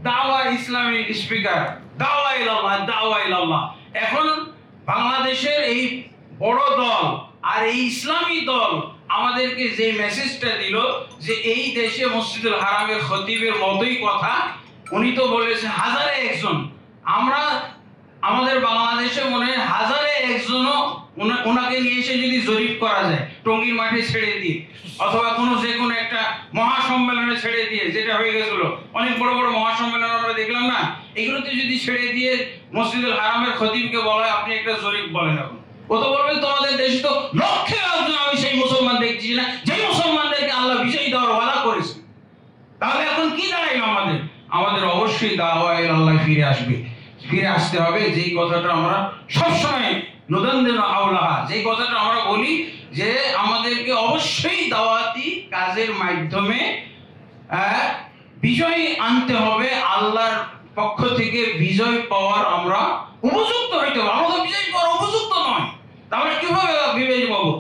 দাওয়া ইসলামী স্পিকার, দাওয়া ইলাল্লাহ, দাওয়া ইলাল্লাহ। এখন বাংলাদেশের এই বড় দল আর এই ইসলামী দল আমাদেরকে যে মেসেজটা দিল যে এই দেশে মসজিদুল হারামের খতিবের মতোই কথা, উনি তো বলেছে হাজারে একজন। আমরা আমাদের বাংলাদেশে মনে হয় হাজারে একজনও ওনাকে নিয়ে এসে যদি জরিপ করা যায়, টঙ্গীর মাঠে ছেড়ে দিয়ে অথবা যে কোনো একটা মহাসম্মেলনে ছেড়ে দিয়ে, যেটা হয়ে গেছিল অনেক বড় বড় মহাসম্মেলন আমরা দেখলাম না, এগুলোতে যদি ছেড়ে দিয়ে মসজিদুল হারামের খতিবকে বলা হয় আপনি একটা জরিপ বলেন, এখন ও তো বলবেন তোমাদের দেশে তো লক্ষে একজন আমি সেই মুসলমান দেখছি না যে মুসলমানদেরকে আল্লাহ বিজয়ী দেওয়ার ওয়াদা করেছে। তাহলে এখন কি দাঁড়াইলো আমাদের অবশ্যই দাওয়া ইলাল্লাহ ফিরে আসতে হবে। যেই কথাটা আমরা সবসময় নুদান্দিন আওলাহা, যেই কথাটা আমরা বলি যে আমাদেরকে অবশ্যই দাওয়াতি কাজের মাধ্যমে বিজয় আনতে হবে, আল্লাহর পক্ষ থেকে বিজয় পাওয়ার আমরা উপযুক্ত হইতে হবে। আমরা তো বিজয় পাওয়ার উপযুক্ত নয়, তাহলে কিভাবে বিজয় পাবো?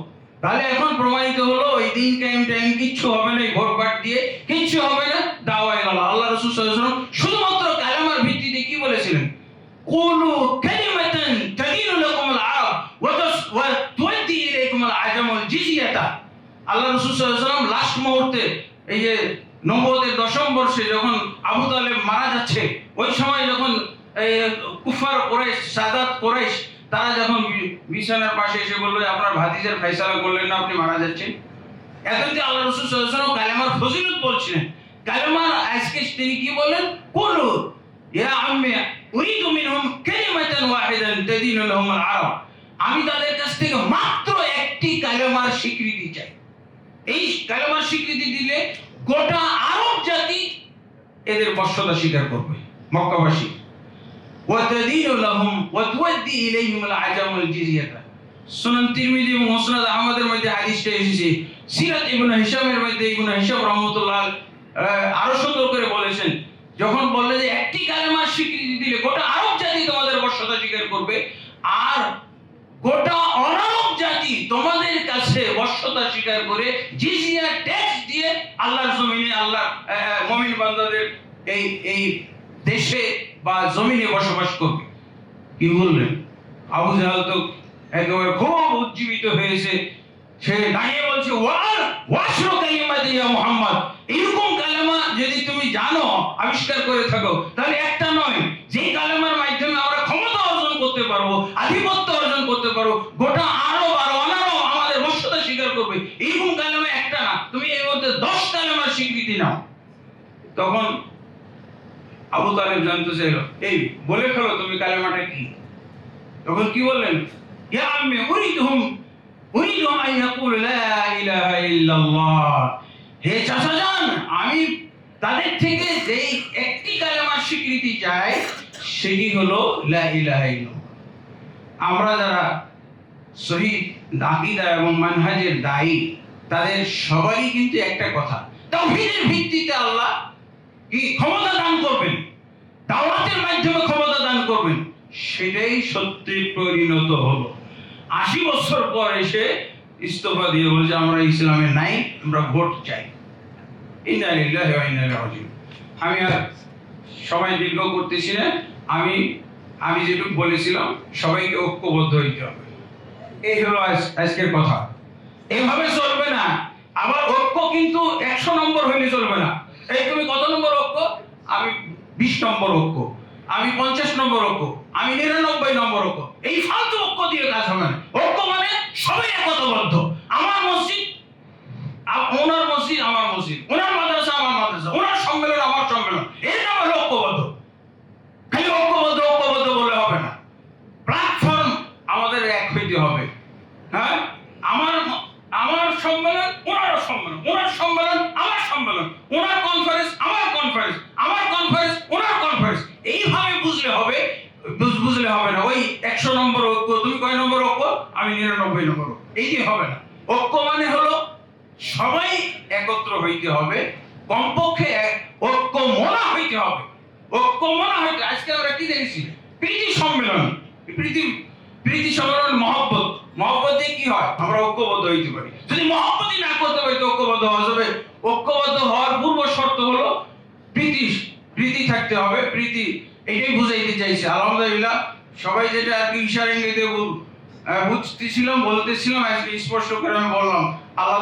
তাহলে এখন প্রমাণিত হলো ওই দিন টাইম কিচ্ছু হবে না, ভোট বাট দিয়ে কিচ্ছু হবে না। দাওয়া ইলাল্লাহ, আল্লাহ রাসূল সাল্লাল্লাহু আলাইহি ওয়াসাল্লাম শুধুমাত্র কালেমার ভিত্তিতে কি বলেছিলেন? কুলু কালিমাতান তাদিনু লাকুমুল আরব ওয়া তুআদ্দি ইলাইকুমুল আজামুল জিজিয়াতা। আল্লাহ রাসূল সাল্লাল্লাহু আলাইহি ওয়াসাল্লাম লাস্ট মুহূর্তে এই যে নবুয়তের 10ম বর্ষে যখন আবু তালেব মারা যাচ্ছে, ওই সময় যখন এই কুফার কুরাইশ, সাদাত কুরাইশ, তারা যখন বিছানার পাশে এসে বলল আপনার ভাতিজার ফয়সালা করলেন না, আপনি মারা যাচ্ছেন। এতদিন আল্লাহ রাসূল সাল্লাল্লাহু আলাইহি ওয়াসাল্লাম কালেমার ফজিলত বলছিলেন। কালেমার আজকে তিনি কি বলেন? কুলু ইয়া আম্মি উরিদু মিনহুম কালিমাতান ওয়াহিদান তাদিনু লাহুমুল আরব। আমি তাদের কাছ থেকে মাত্র একটি কালেমার স্বীকৃতি চাই। এই কালেমার স্বীকৃতি দিলে গোটা আরব জাতি এদের বশ্যতা স্বীকার করবে, মক্কাবাসী। ওয়াতাদিনু লাহুম ওয়া তুআদ্দি ইলাইহিমুল আজামুল জিজিয়াতা। সুনান তিরমিজি এবং মুসনাদ আহমদের মধ্যে হাদিসটা এসেছে। সিরাত ইবনে হিশামের মধ্যে ইবনে হিশাম রাহমাতুল্লাহ আরো সুন্দর করে বলেছেন, যখন বললে যে একটি কালেমার স্বীকৃতি দিলে গোটা আরব জাতি তোমাদের বশ্যতা স্বীকার করবে, আর গোটা অনারব জাতি তোমাদের কাছে বশ্যতা স্বীকার করে জিজিয়া ট্যাক্স দিয়ে আল্লাহর জমিনে, আল্লাহর মুমিন বান্দাদের এই দেশে বা জমিনে বসবাস করবে। কি বললেন? আবু জাহেল তো একেবারে খুব উজ্জীবিত হয়েছে, সে দাঁড়িয়ে বলছে ওয়াশরু কালিমাতি ইয়া মুহাম্মদ, এরকম কালেমা যদি তুমি জানো, আবিষ্কার করে থাকো, তাহলে একটা নয়, যে কালেমার মাধ্যমে আমরা ক্ষমতা অর্জন করতে পারবো, আধিপত্য অর্জন করতে পারবো, গোটা আরব আর অনারব আমাদের বশ্যতা স্বীকার করবে, এরকম কালেমা একটা না, তুমি এর মধ্যে 10 কালেমার স্বীকৃতি নাও। তখন আবু তালেব জানতে চাইলো, এই বলে ফেলো তুমি কালেমাটা কি। তখন কি বললেন? ইয়া আম্মি উরিদু আন ইয়াকুলু লা ইলাহা ইল্লাল্লাহ। হে চাচাজান, আমি তাদের থেকে যেই একটি কালেমার স্বীকৃতি চাই সেটি হলো লা ইলাহা ইল্লাল্লাহ। আমরা যারা শহীদ আকীদা এবং মানহাজের দায়ী, তাদের সবারই কিন্তু একটা কথা, তাওহীদের ভিত্তিতে আল্লাহ কি ক্ষমতা দান করবেন, দাওয়াতের মাধ্যমে ক্ষমতা দান করবেন, সেটাই সত্যি পরিণত হলো। 80 বছর পর এসে ইস্তফা দিয়ে বলছে আমরা ইসলামে নাই, আমরা ভোট চাই। ইন্না লিল্লাহি ওয়া ইন্না ইলাইহি রাজিউন। আমি আর সবাই দীর্ঘ করতেছি না, আমি যেটুকু বলেছিলাম, সবাইকে ঐক্যবদ্ধ হইতে হবে। এই হলো আজকের কথা। এইভাবে চলবে না। আবার ঐক্য কিন্তু 100 নম্বর হইলে চলবে না। এই তুমি কত নম্বর ঐক্য? আমি 20 নম্বর ঐক্য, আমি 50 নম্বর ঐক্য, আমি 99 নম্বর ঐক্য। এই ফালতু ঐক্য দিয়ে কাজ হবে না। ঐক্য মানে সবাই একতাবদ্ধ। আমার মসজিদ ওনার মসজিদ, আমার মসজিদ, ওনার মাদ্রাসা আমার মাদ্রাসা, ওনার সম্মেলন আমার সম্মেলন, এর নাম হলো ঐক্যবদ্ধ। খালি ঐক্যবদ্ধ বলে হবে না, প্ল্যাটফর্ম আমাদের এক হইতে হবে। হ্যাঁ, আমার সম্মেলন ওনার সম্মেলন, ওনার সম্মেলন আমার সম্মেলন, ওনার কনফারেন্স আমার কনফারেন্স, আমার কনফারেন্স ওনার কনফারেন্স। এইভাবে বুঝলে হবে না ওই 100 নম্বর ঐক্য, তুমি কয় নম্বর ঐক্য, আমি 99 নম্বর, এই যে হবে না। ঐক্য মানে হলো সবাই একত্র হইতে হবে, কমপক্ষে ঐক্য মনা হইতে হবে। আজকে আমরা কি দেখছি? প্রীতি সম্মেলন, প্রীতি সম্মেলন, মহব্বত দিয়ে কি হয়? আমরা ঐক্যবদ্ধ হইতে পারি। যদি মহব্বতই না করতে পারি তো ঐক্যবদ্ধ হওয়া যাবে? ঐক্যবদ্ধ হওয়ার পূর্ব শর্ত হলো প্রীতি প্রীতি থাকতে হবে, প্রীতি, এটাই বুঝাইতে চাইছে। আলহামদুলিল্লাহ সবাই যেটা আর কি ইশারা ইঙ্গিতে বুঝতেছিলাম, বলতেছিলাম, আজকে স্পষ্ট করে আমি বললাম। আল্লাহ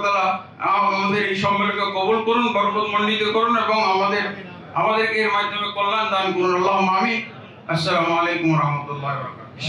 তাআলা আমাদের এই সম্মেলনকে কবুল করুন, বরকত মণ্ডিত করুন এবং আমাদেরকে এর মাধ্যমে কল্যাণ দান করুন। আল্লাহুম্মা আমিন। আসসালামু আলাইকুম ওয়া রাহমাতুল্লাহি ওয়া বারাকাতুহু।